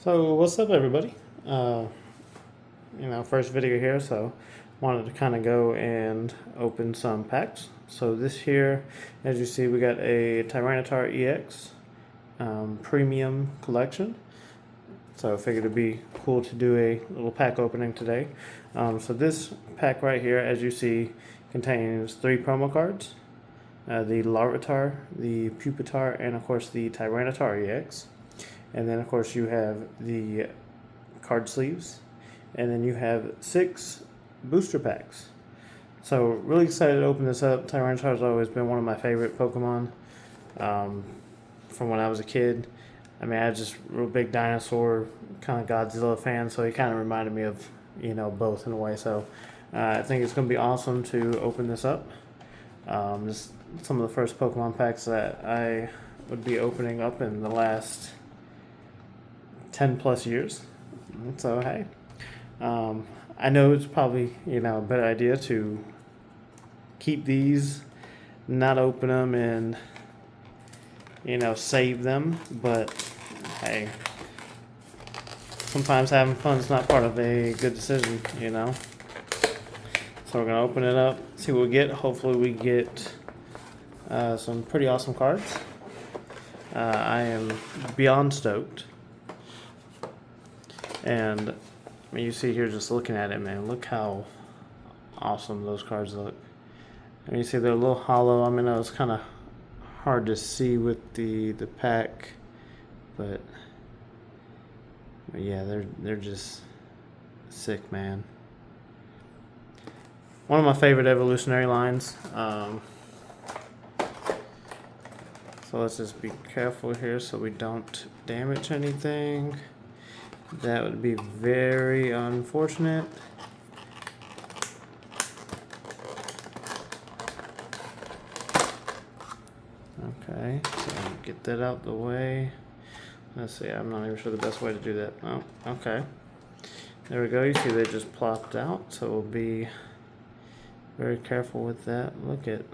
So what's up, everybody? First video here, so wanted to kind of go and open some packs. So this here, as you see, we got a Tyranitar EX premium collection. So I figured it'd be cool to do a little pack opening today. So this pack right here, as you see, contains 3 promo cards. The Larvitar, the Pupitar, and of course the Tyranitar EX. And then of course you have the card sleeves, and then you have 6 booster packs. So really excited to open this up. Tyranitar has always been one of my favorite Pokemon from when I was a kid. I mean, I was just real big dinosaur kind of Godzilla fan, so he kind of reminded me of both in a way. So I think it's going to be awesome to open this up. This some of the first Pokemon packs that I would be opening up in the last 10 plus years. So hey, I know it's probably a better idea to keep these, not open them, and save them, but hey, sometimes having fun is not part of a good decision. So we're gonna open it up, see what we get. Hopefully we get some pretty awesome cards. I am beyond stoked. And I mean, you see here, just looking at it, man, look how awesome those cards look. And you see they're a little hollow. I mean, it was kind of hard to see with the pack, but yeah, they're just sick, man. One of my favorite evolutionary lines. So let's just be careful here so we don't damage anything. That would be very unfortunate. Okay, so get that out the way. Let's see, I'm not even sure the best way to do that. Oh, okay. There we go. You see they just plopped out, so we'll be very careful with that. Look at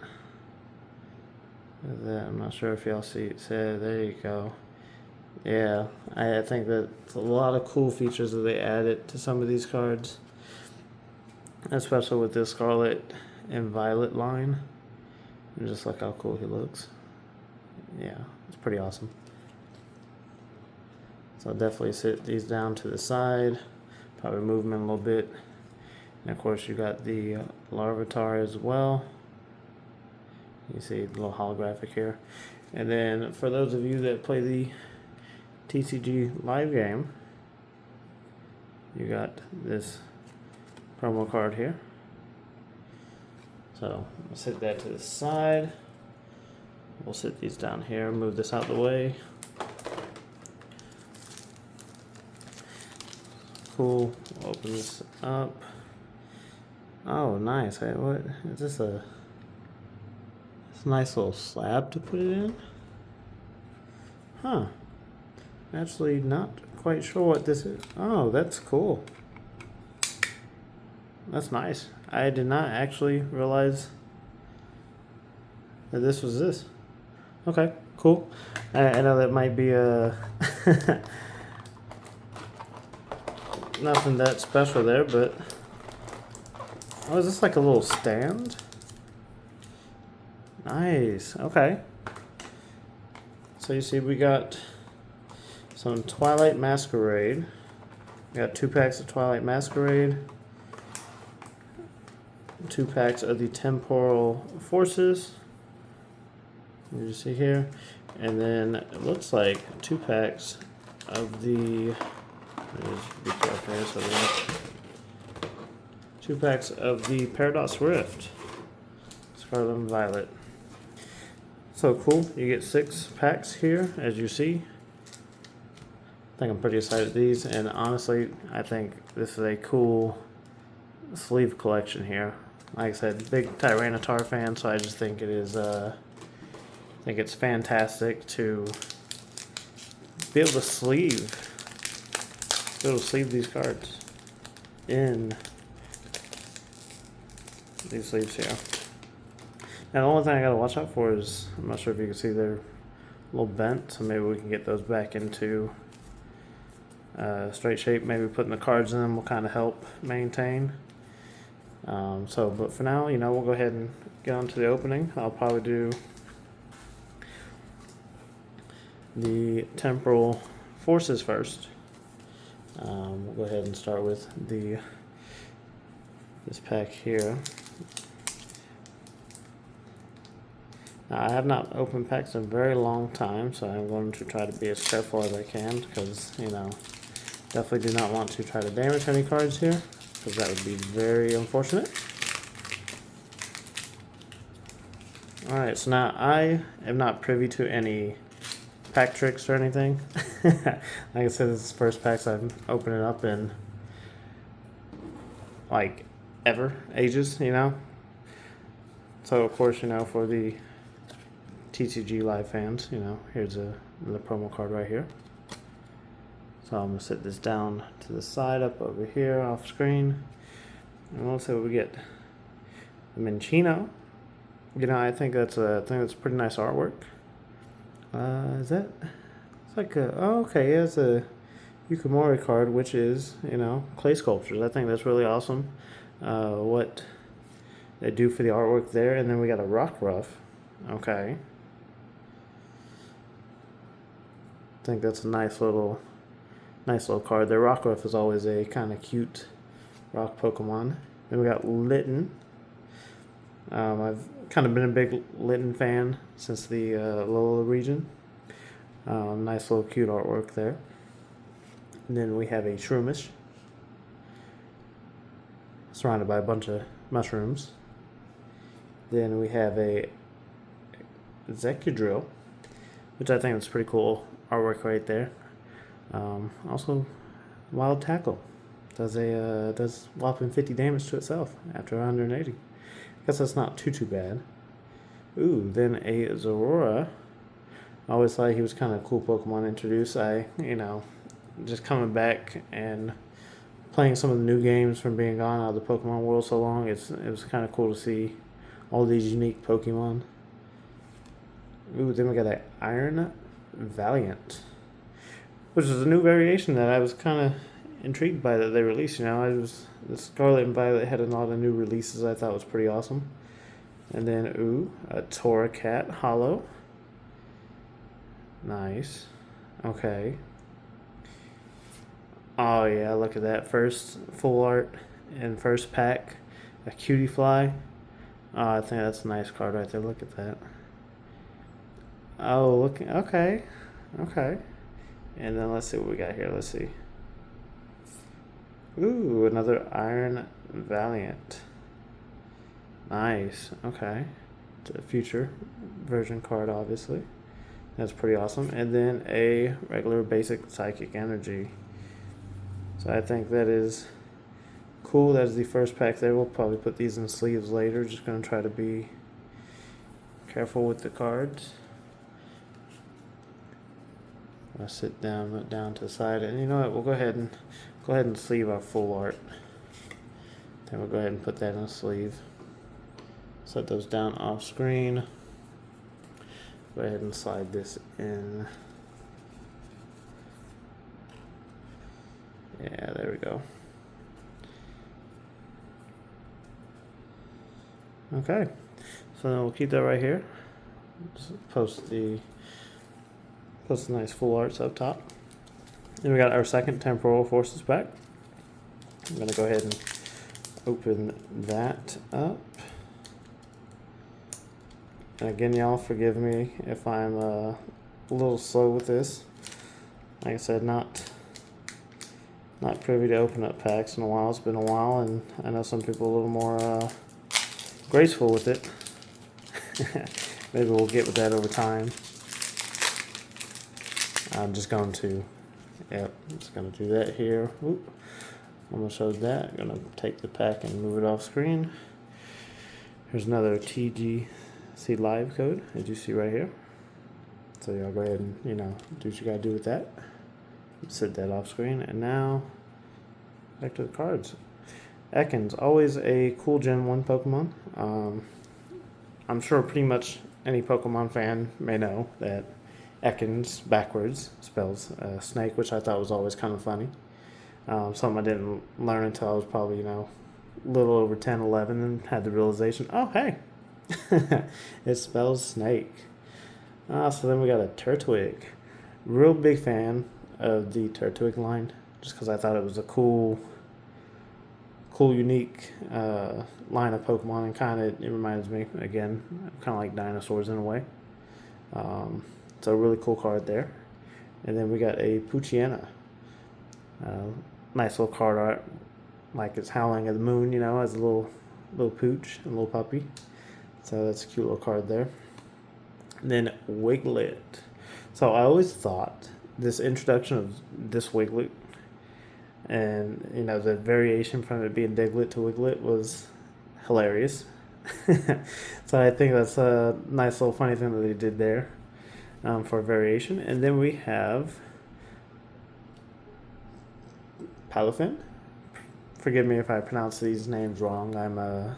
that. I'm not sure if y'all see it. So there you go. Yeah, I think that's a lot of cool features that they added to some of these cards, especially with this Scarlet and Violet line. And just look how cool he looks. Yeah, it's pretty awesome. So I'll definitely sit these down to the side, probably move them in a little bit. And of course you got the Larvitar as well. You see the little holographic here. And then for those of you that play the TCG live game, you got this promo card here. So I'll set that to the side. We'll sit these down here, move this out of the way. Cool. Open this up. Oh, nice. Hey, what is this? It's a nice little slab to put it in. Huh. Actually, not quite sure what this is. Oh, that's cool. That's nice. I did not actually realize that this was this. Okay, cool. I know that might be nothing that special there, but oh, is this like a little stand? Nice. Okay. So you see, we got some Twilight Masquerade. We got 2 packs of Twilight Masquerade, 2 packs of the Temporal Forces. You see here, and then it looks like 2 packs of the. Just be careful here, so 2 packs of the Paradox Rift, Scarlet and Violet. So cool. You get 6 packs here, as you see. I think I'm pretty excited with these, and honestly, I think this is a cool sleeve collection here. Like I said, big Tyranitar fan, so I just think it is. I think it's fantastic to be able to sleeve these cards in these sleeves here. Now the only thing I gotta watch out for is, I'm not sure if you can see they're a little bent, so maybe we can get those back into straight shape. Maybe putting the cards in them will kind of help maintain. But for now, we'll go ahead and get on to the opening. I'll probably do the temporal forces first. We'll go ahead and start with this pack here. Now, I have not opened packs in a very long time, so I'm going to try to be as careful as I can, because definitely do not want to try to damage any cards here, because that would be very unfortunate. Alright, so now I am not privy to any pack tricks or anything. Like I said, this is the first packs I've opened it up in like ages. So of course, for the TCG Live fans, here's the promo card right here. So I'm gonna set this down to the side, up over here, off screen, and we'll see what we get. The Minchino. I think that's pretty nice artwork. Is that? It's like it's a Yukimori card, which is clay sculptures. I think that's really awesome. What they do for the artwork there, and then we got a rock ruff. Okay. I think that's a nice little card. The rock ruff is always a kind of cute rock Pokemon. Then we got Litten. I've kind of been a big Litten fan since the Lola region. Nice little cute artwork there. And then we have a Shroomish, surrounded by a bunch of mushrooms. Then we have a Zekudrill, which I think is pretty cool artwork right there. Also, Wild Tackle does whopping 50 damage to itself after 180. I guess that's not too bad. Ooh, then a Zorora. I always thought he was kind of a cool Pokemon to introduce. Just coming back and playing some of the new games from being gone out of the Pokemon world so long, it was kind of cool to see all these unique Pokemon. Ooh, then we got an Iron Valiant, which is a new variation that I was kind of intrigued by that they released. The Scarlet and Violet had a lot of new releases I thought was pretty awesome. And then, a Torracat Hollow. Nice. Okay. Oh yeah, look at that. First full art and first pack. A Cutie Fly. Oh, I think that's a nice card right there. Look at that. Oh, look. Okay. And then let's see what we got here. Let's see. Ooh, another Iron Valiant. Nice. Okay. It's a future version card, obviously. That's pretty awesome. And then a regular basic Psychic Energy. So I think that is cool. That's the first pack there. We'll probably put these in sleeves later. Just going to try to be careful with the cards. I'll sit down to the side, and you know what? We'll go ahead and sleeve our full art. Then we'll go ahead and put that in a sleeve. Set those down off screen. Go ahead and slide this in. Yeah, there we go. Okay, so then we'll keep that right here. Just post the nice full arts up top. Then we got our second Temporal Forces pack. I'm going to go ahead and open that up. And again, y'all forgive me if I'm a little slow with this. Like I said, not privy to open up packs in a while. It's been a while, and I know some people are a little more graceful with it. Maybe we'll get with that over time. I'm just going to do that here. Oop. I'm going to show that. I'm going to take the pack and move it off screen. Here's another TGC live code, as you see right here. So y'all go ahead and, do what you got to do with that. Set that off screen. And now, back to the cards. Ekans, always a cool Gen 1 Pokemon. I'm sure pretty much any Pokemon fan may know that Ekans backwards spells snake, which I thought was always kind of funny. Something I didn't learn until I was probably, a little over 10, 11, and had the realization, oh, hey, it spells snake. So then we got a Turtwig. Real big fan of the Turtwig line, just because I thought it was a cool, unique line of Pokemon, and kind of it reminds me again, kind of like dinosaurs in a way. So a really cool card there. And then we got a Poochyena. Nice little card art, like it's howling at the moon, as a little pooch, a little puppy. So that's a cute little card there. And then Wiglet. So I always thought this introduction of this Wiglet and the variation from it being Diglett to Wiglet was hilarious. So I think that's a nice little funny thing that they did there for variation. And then we have Palafin. Forgive me if I pronounce these names wrong. I'm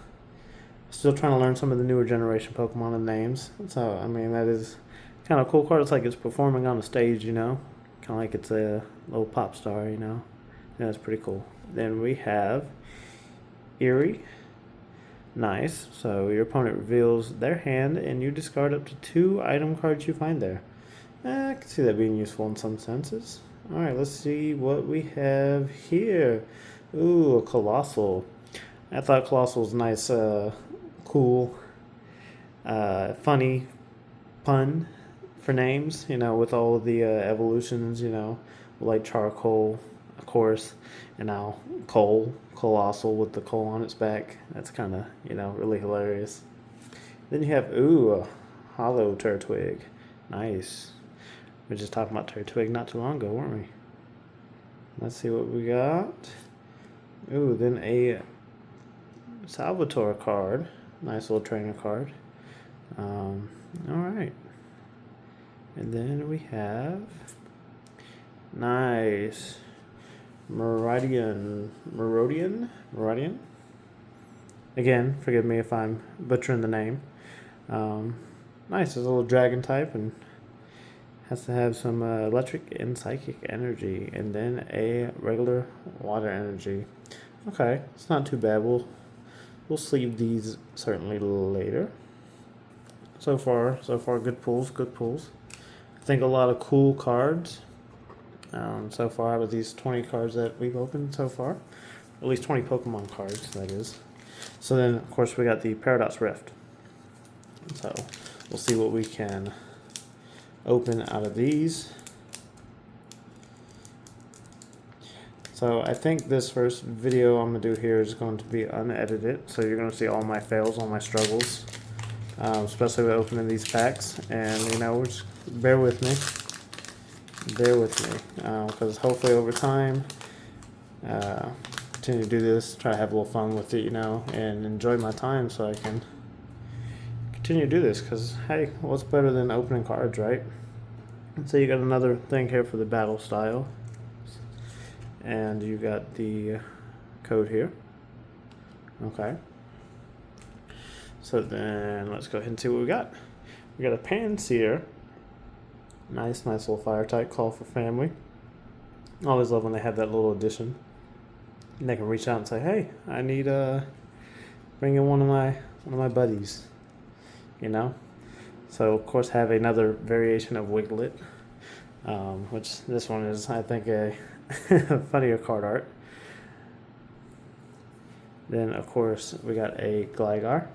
still trying to learn some of the newer generation Pokemon and names. So I mean, that is kind of a cool card. It's like it's performing on the stage, kind of like it's a little pop star, Yeah, that's pretty cool. Then we have Eerie. Nice. So your opponent reveals their hand, and you discard up to 2 item cards you find there. I can see that being useful in some senses. All right, let's see what we have here. Ooh, a Colossal. I thought Colossal was nice, cool, funny pun for names, with all of the evolutions, like Charcoal, of course, and now Colossal with the coal on its back. That's kind of, really hilarious. Then you have, a Hollow Turtwig. Nice. We were just talking about Turtwig not too long ago, weren't we? Let's see what we got. Then a Salvatore card. Nice little trainer card. All right. And then we have nice Meridian. Again, forgive me if I'm butchering the name. Nice, it's a little dragon type and has to have some electric and psychic energy, and then a regular water energy. Okay, it's not too bad. We'll sleeve these certainly later. So far, good pulls. I think a lot of cool cards. So far out of these 20 cards that we've opened so far, at least 20 Pokemon cards, that is. So then, of course, we got the Paradox Rift. So we'll see what we can open out of these. So I think this first video I'm going to do here is going to be unedited. So you're going to see all my fails, all my struggles, especially with opening these packs. And, just bear with me. Because hopefully over time, continue to do this, try to have a little fun with it, and enjoy my time so I can continue to do this. Because, hey, what's better than opening cards, right? So you got another thing here for the battle style. And you got the code here. Okay. So then let's go ahead and see what we got. We got a Panseer. Nice little fire type, call for family. I always love when they have that little addition. And they can reach out and say, hey, I need bring in one of my buddies. So of course have another variation of Wiglet. Which this one is, I think, a funnier card art. Then of course we got a Gligar.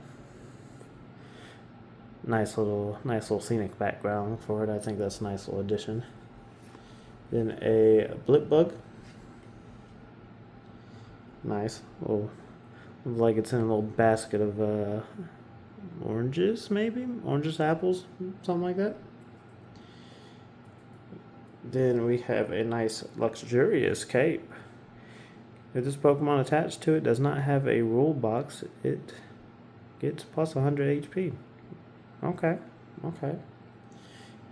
Nice little scenic background for it. I think that's a nice little addition. Then a Blipbug. Nice. Looks like it's in a little basket of oranges, maybe? Oranges, apples, something like that. Then we have a nice luxurious cape. If this Pokemon attached to it does not have a rule box, it gets plus 100 HP. Okay.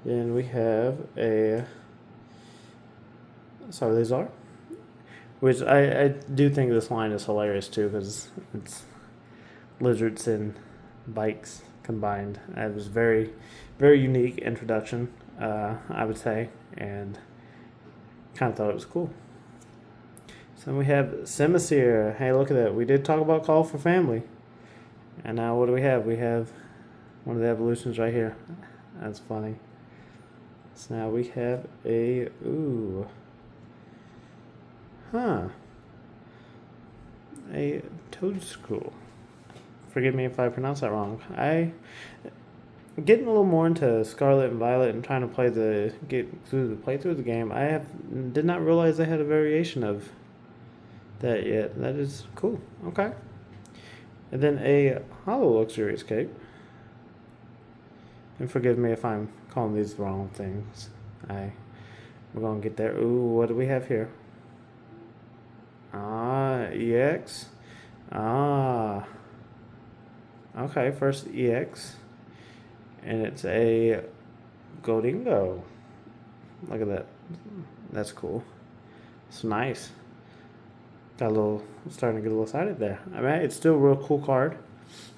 Then we have a Charizard, which I do think this line is hilarious too, because it's lizards and bikes combined. It was very, very unique introduction I would say, and kind of thought it was cool. So we have Simisear. Hey, look at that. We did talk about Call for Family. And now what do we have? We have one of the evolutions right here. That's funny. So now we have a... Ooh. Huh. A Toadstool. Forgive me if I pronounce that wrong. I'm getting a little more into Scarlet and Violet and trying to play through the game. Did not realize they had a variation of that yet. That is cool. Okay. And then a Hollow Luxurious Cape. And forgive me if I'm calling these the wrong things. We're gonna get there. Ooh, what do we have here? EX. Okay, first EX. And it's a Godingo. Look at that. That's cool. It's nice. Starting to get a little excited there. I mean, it's still a real cool card.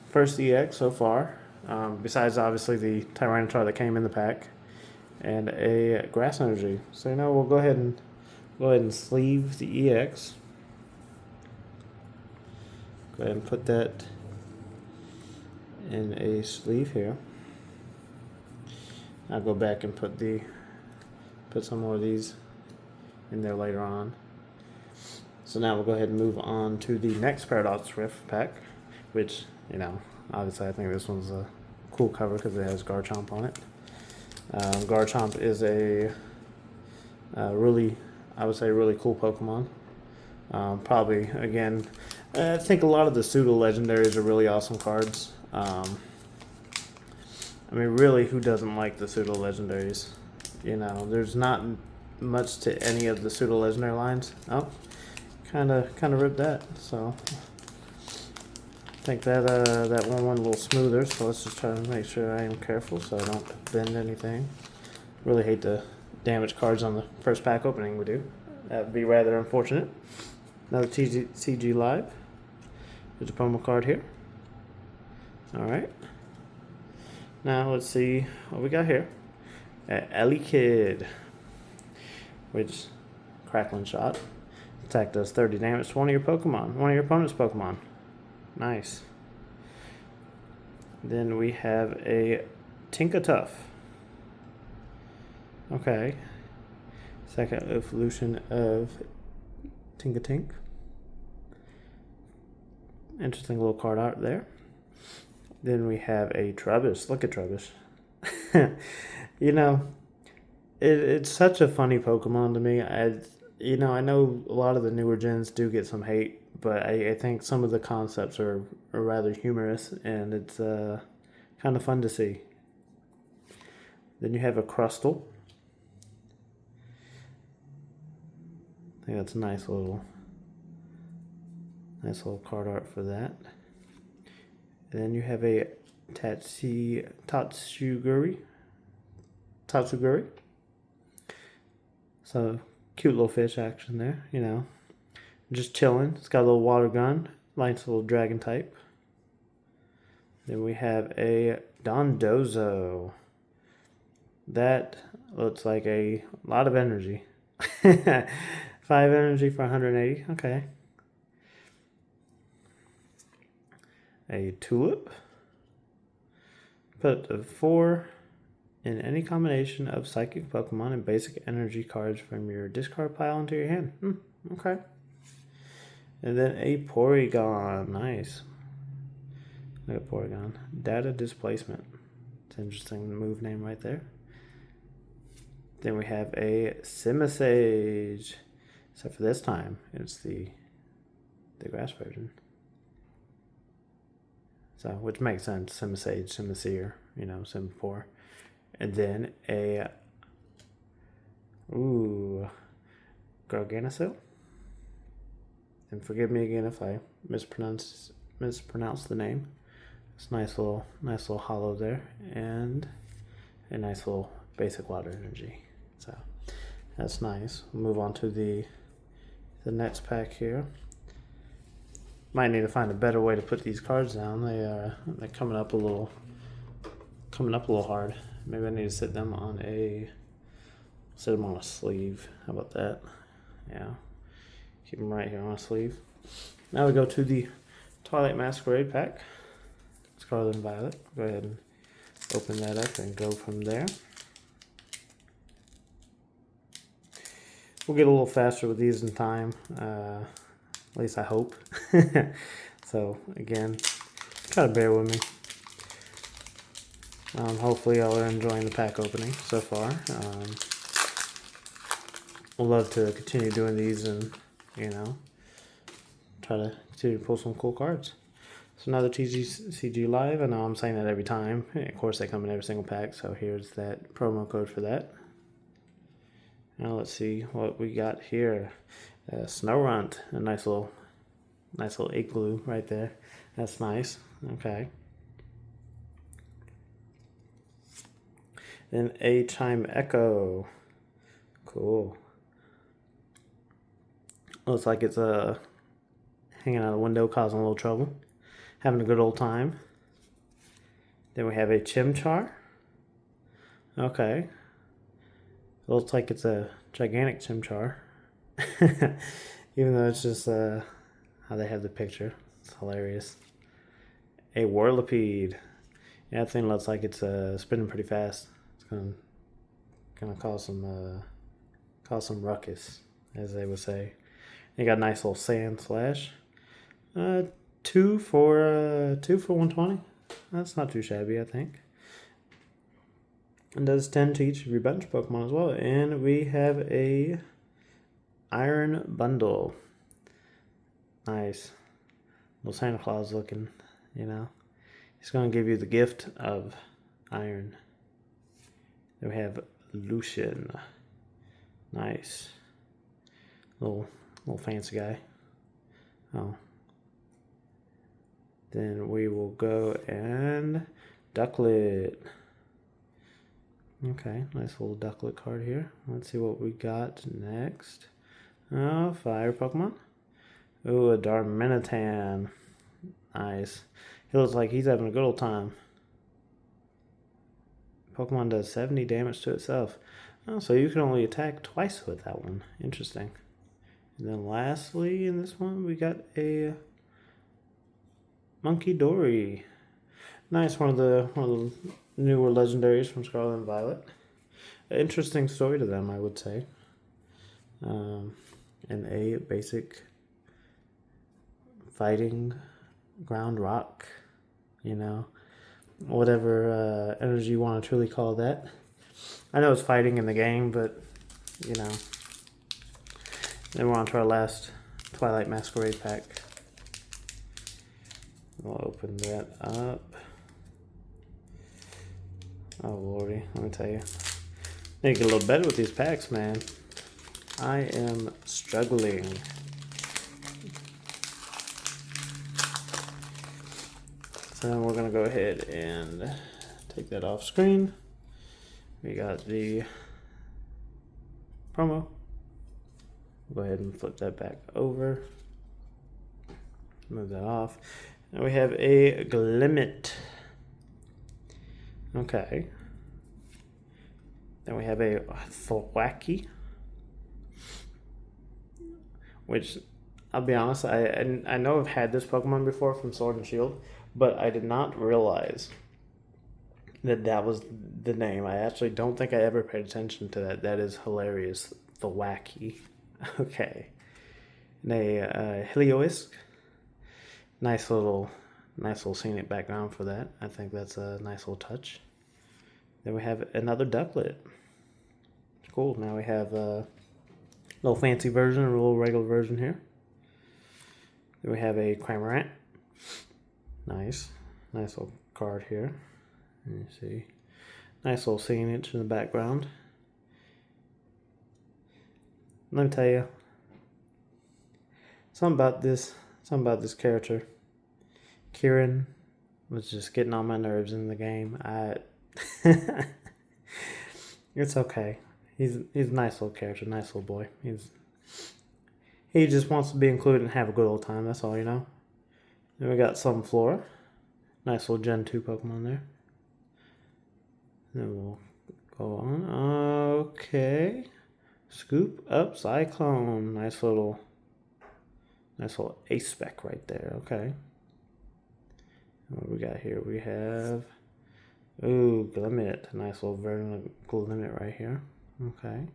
First EX so far. Besides obviously the Tyranitar that came in the pack. And a Grass Energy. So we'll go ahead and sleeve the EX. Go ahead and put that in a sleeve here. I'll go back and put some more of these in there later on. So now we'll go ahead and move on to the next Paradox Rift pack, which, obviously I think this one's a cool cover because it has Garchomp on it. Garchomp is a really cool Pokemon. Probably, again, I think a lot of the pseudo-legendaries are really awesome cards. I mean, really, who doesn't like the pseudo-legendaries? There's not much to any of the pseudo-legendary lines. Oh, kind of ripped that. So I think that one went a little smoother. So let's just try to make sure I am careful so I don't bend anything. Really hate to damage cards on the first pack opening we do. That would be rather unfortunate. Another CG Live. There's a promo card here. Alright. Now let's see what we got here. Ellie Kid. Which, Crackling Shot. Attack does 30 damage to one of your opponent's Pokemon. Nice. Then we have a Tinkatuff. Okay. Second evolution of Tinkatink. Interesting little card art there. Then we have a Trubbish. Look at Trubbish. It's such a funny Pokemon to me. I know a lot of the newer gens do get some hate, but I think some of the concepts are rather humorous, and it's kind of fun to see. Then you have a Crustle. I think that's a nice little card art for that. And then you have a Tatsuguri. So cute little fish action there, Just chilling. It's got a little water gun. Nice little dragon type. Then we have a Dondozo. That looks like a lot of energy. 5 energy for 180. Okay. A Tulip. Put a 4 in any combination of Psychic Pokemon and basic energy cards from your discard pile into your hand. Okay. And then a Porygon. Nice. Look at Porygon. Data Displacement. It's an interesting move name right there. Then we have a Simisage. Except for this time, it's the grass version. So, which makes sense. Simisage, Simisear, Simipour. And then a Garganacil. And forgive me again if I mispronounce the name. It's nice little hollow there, and a nice little basic water energy. So that's nice. We'll move on to the next pack here. Might need to find a better way to put these cards down. They're coming up a little hard. Maybe I need to set them on a sleeve. How about that? Yeah. Keep them right here on a sleeve. Now we go to the Twilight Masquerade pack. Scarlet and Violet. Go ahead and open that up and go from there. We'll get a little faster with these in time. At least I hope. So again, kind of bear with me. Hopefully y'all are enjoying the pack opening so far. We'll love to continue doing these and, you know, try to continue to pull some cool cards. So another TCG Live. I know I'm saying that every time. Of course, they come in every single pack, so here's that promo code for that. Now let's see what we got here. Snowrunt, a nice little igloo right there. That's nice. Okay. Then a Chime Echo. Cool. Looks like it's hanging out the window, causing a little trouble. Having a good old time. Then we have a Chimchar. Okay. Looks like it's a gigantic Chimchar. Even though it's just how they have the picture. It's hilarious. A Whirlipede. Yeah, that thing looks like it's spinning pretty fast. It's gonna cause some ruckus, as they would say. You got a nice little Sand Slash. 2 for 120. That's not too shabby, I think. And does 10 to each of your bench Pokemon as well. And we have a Iron Bundle. Nice. Little Santa Claus looking, you know. He's going to give you the gift of iron. Then we have Lucian. Nice. Little fancy guy. Oh. Then we will go and Ducklet. Okay, nice little Ducklet card here. Let's see what we got next. Oh, fire Pokemon. Ooh, a Darmanitan. Nice. He looks like he's having a good old time. Pokemon does 70 damage to itself. Oh, so you can only attack twice with that one. Interesting. And then lastly, in this one, we got a Monkey Dory. Nice, one of the newer legendaries from Scarlet and Violet. An interesting story to them, I would say. And a basic fighting ground rock, you know, whatever energy you want to truly call that. I know it's fighting in the game, but you know. Then we're on to our last Twilight Masquerade pack. We'll open that up. Oh lordy, let me tell you. I need to get a little better with these packs, man. I am struggling. So we're gonna go ahead and take that off screen. We got the promo. Go ahead and flip that back over. Move that off. And we have a Glimmet. Okay. Then we have a Thwackey. Which, I'll be honest, I know I've had this Pokemon before from Sword and Shield, but I did not realize that was the name. I actually don't think I ever paid attention to that. That is hilarious. Thwackey. Okay. And a Heliolisk. Nice little scenic background for that. I think that's a nice little touch. Then we have another Ducklet. Cool. Now we have a little fancy version and a little regular version here. Then we have a Cramorant. Nice little card here. You see, nice little scenage in the background. Let me tell you, something about this character. Kieran was just getting on my nerves in the game. It's okay. He's a nice little character, nice little boy. He just wants to be included and have a good old time. That's all, you know. Then we got Sunflora. Nice little Gen 2 Pokemon there. Then we'll go on. Okay. Scoop up Cyclone. Nice little ace spec right there. Okay. What we got here? We have Glimmet. Nice little Verdant Glimmet right here. Okay.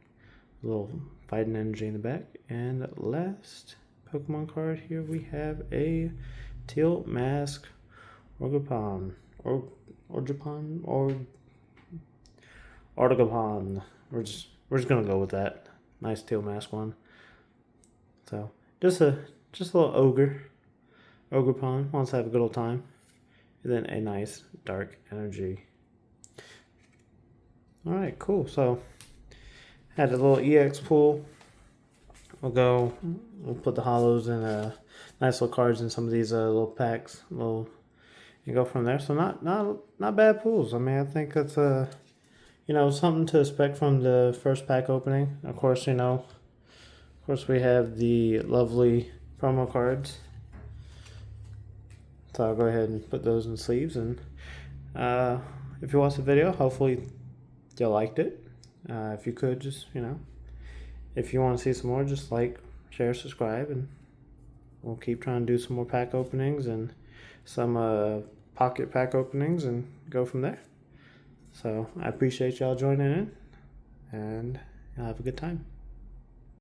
A little fighting energy in the back. And last Pokemon card here we have a Teal Mask Orgapon. Orgapon. We're just gonna go with that. Nice Teal Mask one. So just a little Orgapon wants to have a good old time. And then a nice dark energy. Alright, cool. So had a little EX pool. We'll put the hollows and nice little cards in some of these little packs. And go from there. So not bad pools. I mean, I think that's something to expect from the first pack opening. Of course, we have the lovely promo cards. So I'll go ahead and put those in sleeves. And if you watched the video, hopefully you liked it. If you could, just, if you want to see some more, just like, share, subscribe, and we'll keep trying to do some more pack openings and some pocket pack openings and go from there. So I appreciate y'all joining in, and y'all have a good time.